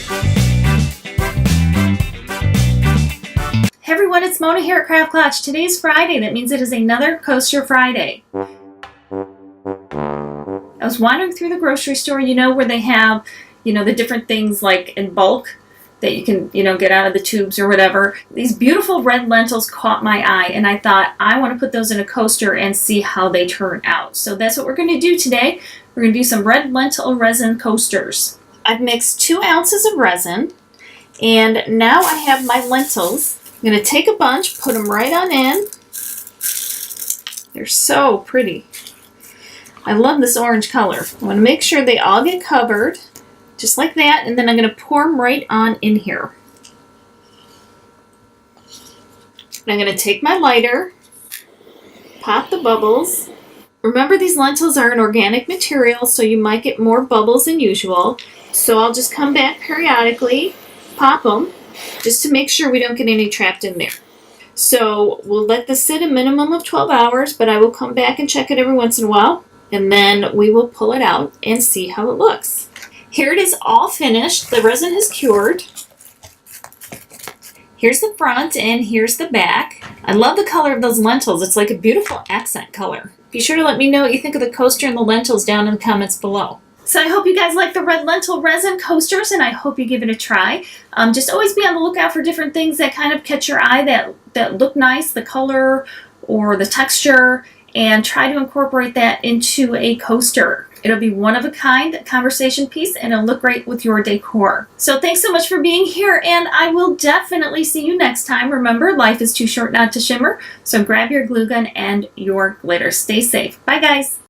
Hey everyone, it's Mona here at Klatch. Today's Friday. That means it is another Coaster Friday. I was wandering through the grocery store, where they have, the different things like in bulk that you can, get out of the tubes or whatever. These beautiful red lentils caught my eye, and I thought I want to put those in a coaster and see how they turn out. So that's what we're going to do today. We're going to do some red lentil resin coasters. I've mixed 2 ounces of resin, and now I have my lentils. I'm going to take a bunch, put them right on in. They're so pretty. I love this orange color. I want to make sure they all get covered, just like that, and then I'm going to pour them right on in here. And I'm going to take my lighter, pop the bubbles. Remember, these lentils are an organic material, so you might get more bubbles than usual. So I'll just come back periodically, pop them, just to make sure we don't get any trapped in there. So we'll let this sit a minimum of 12 hours, but I will come back and check it every once in a while, and then we will pull it out and see how it looks. Here it is all finished. The resin has cured. Here's the front and here's the back. I love the color of those lentils. It's like a beautiful accent color. Be sure to let me know what you think of the coaster and the lentils down in the comments below. So I hope you guys like the red lentil resin coasters, and I hope you give it a try. Just always be on the lookout for different things that kind of catch your eye, that look nice, the color or the texture, and try to incorporate that into a coaster. It'll be one of a kind conversation piece, and it'll look great with your decor. So thanks so much for being here, and I will definitely see you next time. Remember, life is too short not to shimmer, so grab your glue gun and your glitter. Stay safe. Bye, guys.